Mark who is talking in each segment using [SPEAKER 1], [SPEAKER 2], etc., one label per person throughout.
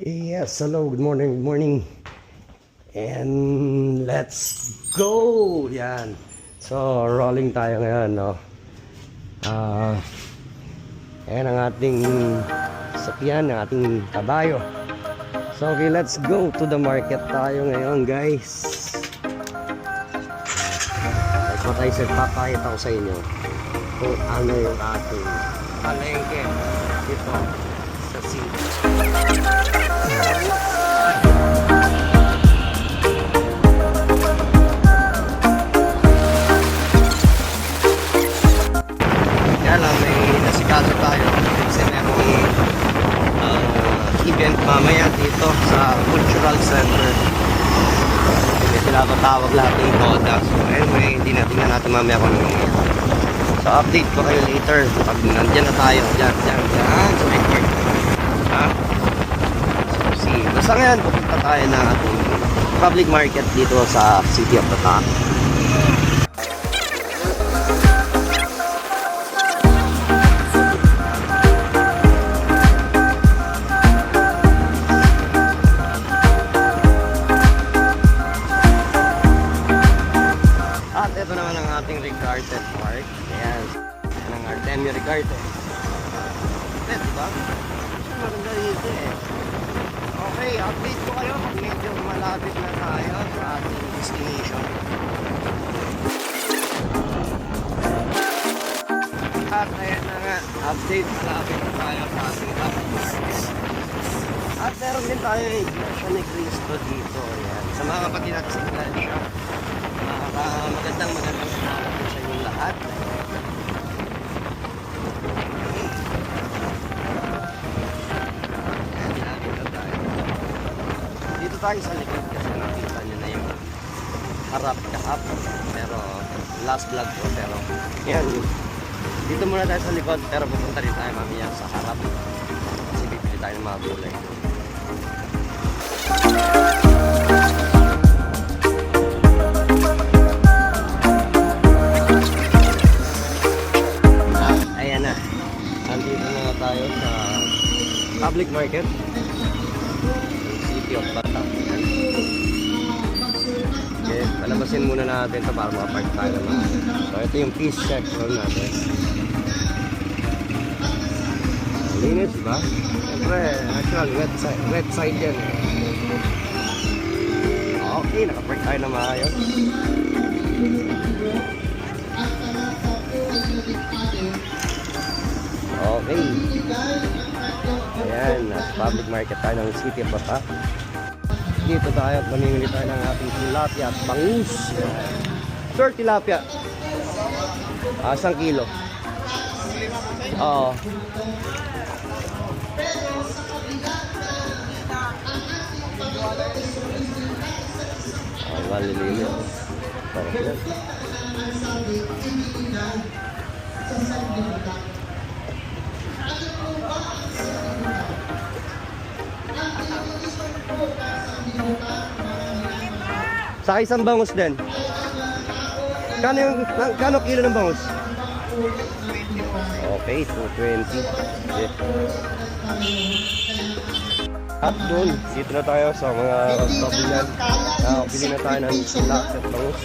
[SPEAKER 1] Yes, hello, good morning, good morning. And let's go! Yan. So, rolling tayo ngayon, no? Ayan ang ating sakyan, ang ating kabayo. So, okay, let's go to the market tayo ngayon, guys. That's what I said, papakita ko sa inyo kung ano yung ating palengke dito sa city. May nasikaso tayo kasi merong event mamaya dito sa Cultural Center. May pinapatawag lahat ng Toda. So anyway, hindi natin mamaya kung ano yun. So update ko kayo later pag nandyan na tayo. Dyan sa may court. So see, basta ngayon pupunta tayo na ating public market dito sa City of Bataan. Ito naman ang ating Rigarte Park. Ayan. Ayan ang Artemio Rigarte. Diba? Maganda dito eh. Okay, update ko kayo pag medyo malapit na tayo sa ating destination. At ayan na nga, update, malapit na tayo sa ating public market. At meron din tayo yung Iglesia ni Cristo dito. Ayan. Sa mga kapatid natin sa Iglesia. Magandang salamat sa inyong lahat. Dito tayo sa likod kasi nakita nyo na yung harap kahapon. Pero last vlog ko, pero yan. Dito muna tayo sa likod pero pupunta rin tayo mamaya sa harap kasi bibili tayo ng mga gulay. Nandito na tayo sa public market City of Bataan. Okay, palabasin muna natin ito para makapark tayo naman. So ito yung fish section natin. Linis ba? Siyempre, actual wet side yan. Okay, nakapark tayo na maayos. Okay. Ayan, public market tayo ng City of Bataan. Dito tayo at mamimili tayo ng ating tilapia at bangus. Sir, tilapia. 1 kilo. Oo. Maliliit. Parang sa isang bangus din. Kano kilo ng bangus? Okay, 220. Okay. At doon, dito na tayo sa mga kabilan. Pili na tayo ng tilapia at bangus.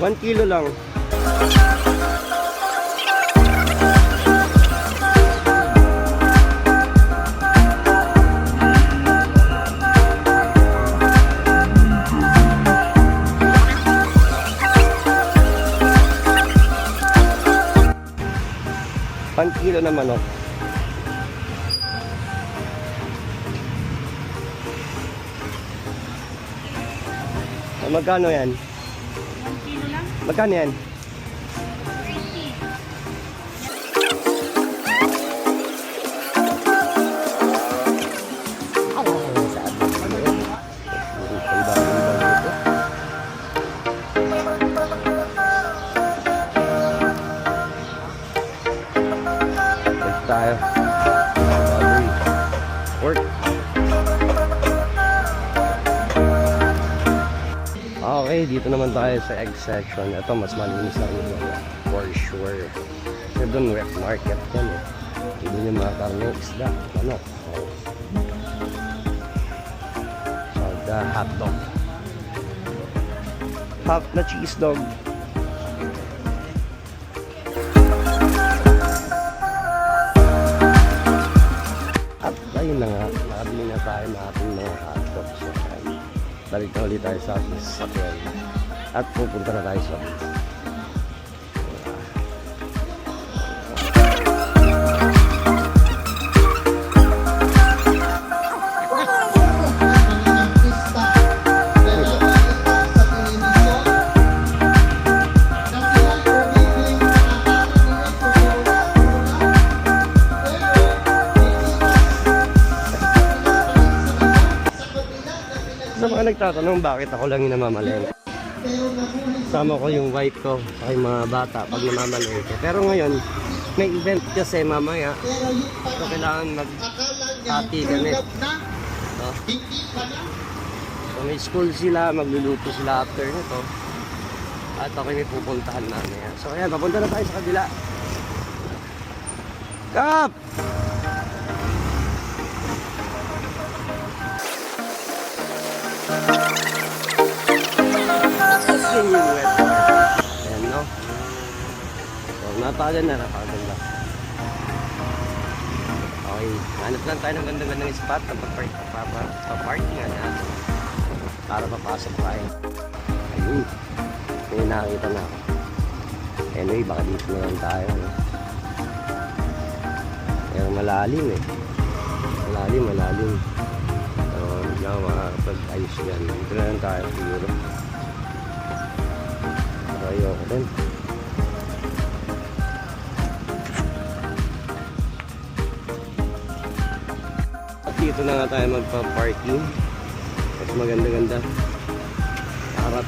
[SPEAKER 1] One kilo lang. One kilo na manok. Magkano yan? Magkano yan?
[SPEAKER 2] 20.
[SPEAKER 1] tayo. Battery. Work. Okay, dito naman tayo sa egg section. Ito, mas malinis lang yun. For sure. Kasi doon, wet market yan eh. Doon yung mga karne, isda, manok. So, the hot dog. Half na cheese dog. At ayun na nga, nakabili na tayo na ating mga hot dogs. So, balik na ulit tayo sa sasakyan. At pupunta na tayo sa sa mga nagtatanong bakit ako lang yung namamalengke. Sama ko yung wife ko sa mga bata pag namamalengke. Pero ngayon, may event kasi mamaya. So kailangan mag-hati kami. So may school sila, magluluto sila after nito. At ako may pupuntahan namin. So ayan, papunta na tayo sa kabila. Kap! Yung wet. Ayan, no? So, napakaganda. Okay, hanap lang tayo ng ganda-gandang spot na pa-parking nga natin para papasok tayo. Ayun, may nakakita na ako. Anyway, baka dito na lang tayo, no? Pero malalim eh. Malalim. So, hindi ako makakapag-ayos yan. Dito na lang tayo siguro. Ayoko din. At dito na nga tayo magpa-parking. Mas maganda-ganda. Harap.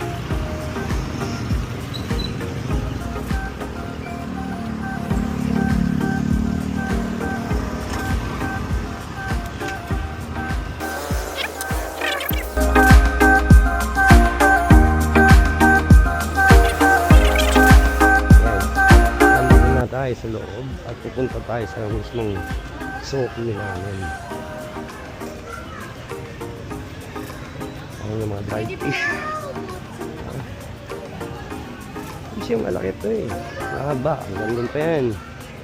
[SPEAKER 1] Tayo sa loob at pupunta tayo sa mismong suki namin. Ano yung mga dried fish. Fish yung malaki ito eh. Mahaba. Ang gandun pa yan.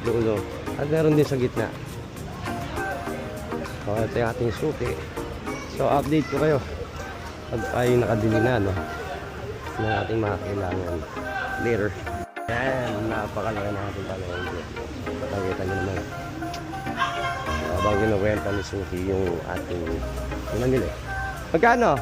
[SPEAKER 1] Dulo. At meron din sa gitna. So ito yung ating suki. So update ko kayo pag tayo nakadili na, no, ng ating mga kailangan later. Yan, napakalaki na ating palengke. Nakita nyo naman. Habang kinuwenta ni Suki yung ating pinamili. Magkano?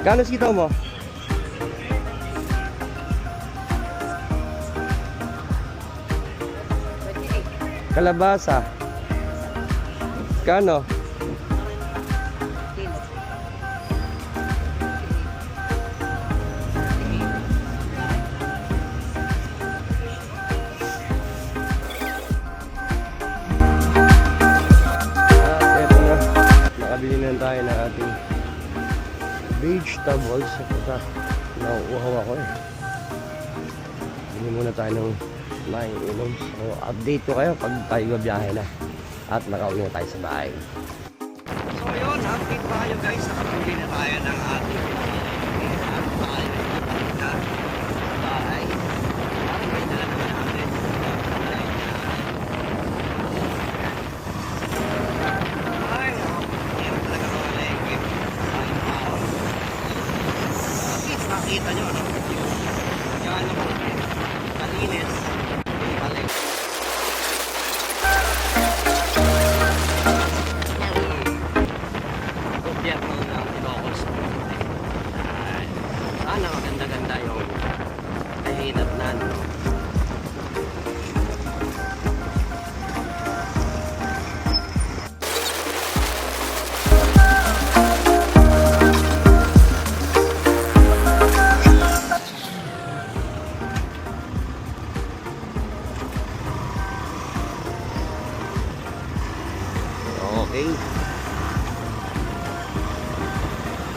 [SPEAKER 1] Kano sitaw mo? Kalabasa. Kano? Eto na. Nakabili na tayo ng ating vegetables. Ito, nauuhaw ako eh. Bili muna tayo ng maiinom. So, update ko kayo pag tayo gabiyahe na at nakauwi na tayo sa bahay. So yun, update tayo guys. Nakabili na tayo ng ating at tayo na sa bahay. At may dala naman natin. Ay, meron talaga mga lengke. Nakita nyo, no? Yan ang malinis. Balik. Okay.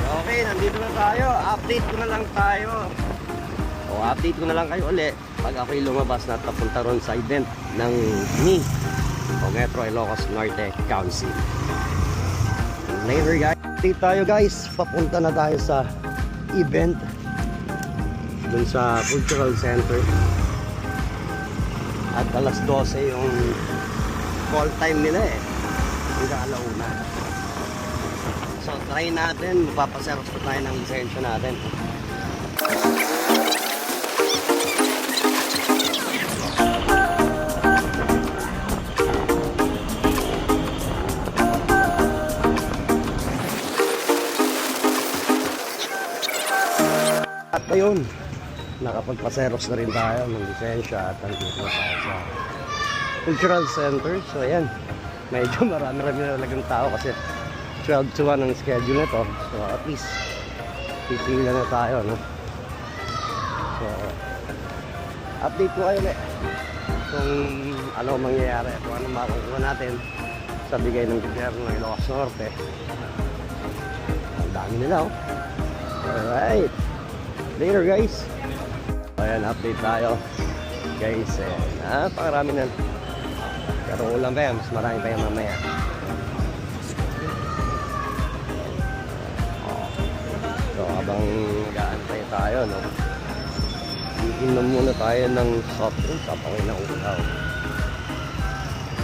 [SPEAKER 1] Okay, nandito na tayo. Update ko na lang tayo. O, update ko na lang kayo ulit pag ako'y lumabas na papunta ron sa event ng MI o Metro Ilocos Norte Council. Later guys, update tayo guys. Papunta na tayo sa event dun sa Cultural Center. At alas 12 yung call time nila eh. Hanggang alauna. So try natin, mapapaseros pa tayo ng lisensya natin. At ayun, nakapagpaseros na rin tayo ng lisensya at nandito na tayo sa Cultural Center. So ayan, medyo marami-rami na talagang tao kasi 12 to 1 ang schedule nito. So at least pipila na tayo, no? So update ko kayo ulit kung ano mangyayari, kung ano makukuha natin sa bigay ng gobyerno ng Ilocos Norte. Ang dami nila, oh. Alright, later guys. Ayan, update tayo guys. Napakarami na, pero ulam pa yan, mas marami pa yan mamaya. So habang nag-aantay tayo, no, iinom muna tayo ng soft drinks at okay na uulaw.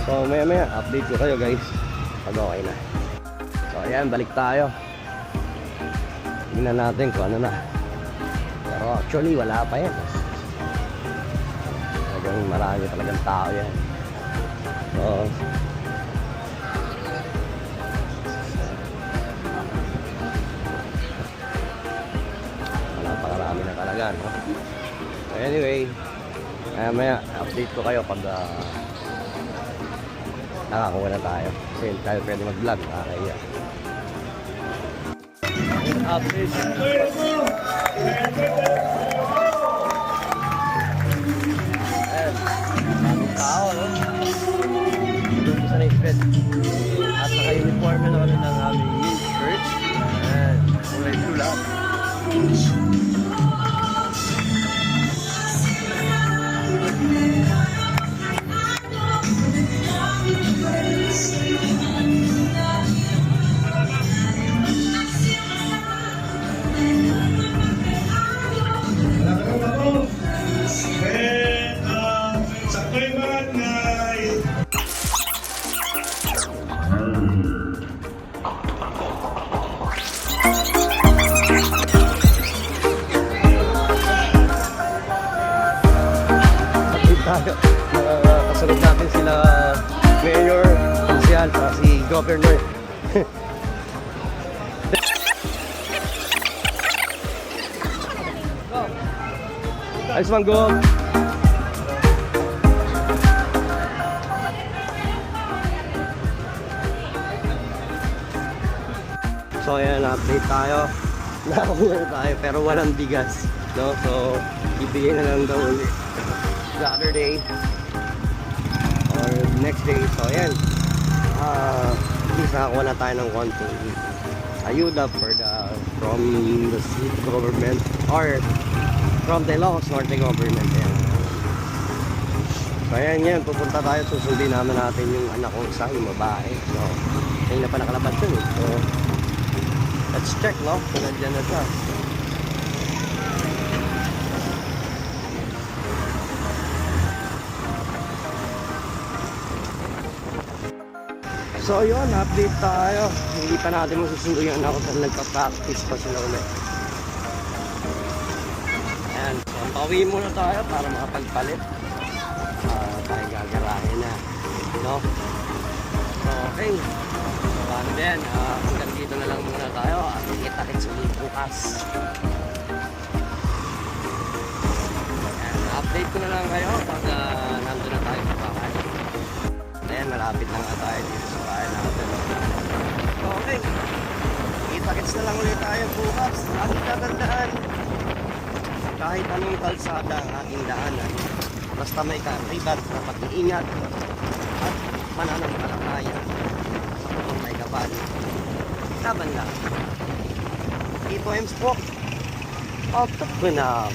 [SPEAKER 1] So maya update ko kayo guys pag okay na. So ayan, balik tayo. Tingnan natin kung ano na. Pero actually wala pa yan. Talagang marami talagang tao yan. So napakarami na talaga, no? So anyway, maya update ko kayo pag nakakuha na tayo. Kasi hindi tayo pwede mag-vlog, nakakaya. Update. Ayan, maraming tao, no? Doon sa na-spread. At naka-uniform na kami ng aming mint shirt. Ayan, kulay blue lang. Kasunod natin sila Mayor, Konsyal, at si Governor. Ayos man, go! So ayan, update tayo. Nakakuha tayo pero walang bigas, no? So ibigay na lang daw ulit the other day or next day. So ayan, at least nakakuha na tayo ng konting ayuda from the city government or from the Ilocos Norte government. Ayan. So ayan yan, pupunta tayo, susundin naman natin yung anak kong isa, yung babae. So ayun na pa nakalabas yun eh. So let's check, no, kung nandiyan na siya. So yun, update tayo. Hindi pa natin masusundo yung anak ko dahil nagpa-practice pa sila ulit. Ayan, so pauwi muna tayo para makapagpalit. Tayo gagarahin na, no? So okay, so paano din, hanggang dito na lang muna tayo at kita-kits ulit bukas. Ayan, update ko na lang kayo pag nandun na tayo sa bahay. Ayan, malapit lang na tayo dito sa bahay natin. Okay, kita-kits na lang ulit tayo bukas. Ang tatandaan, kahit anong kalsada ang ating daanan, basta may karibat na pag-iingat at pananampalataya sa Laban lang. 3 times po. Otot ko na.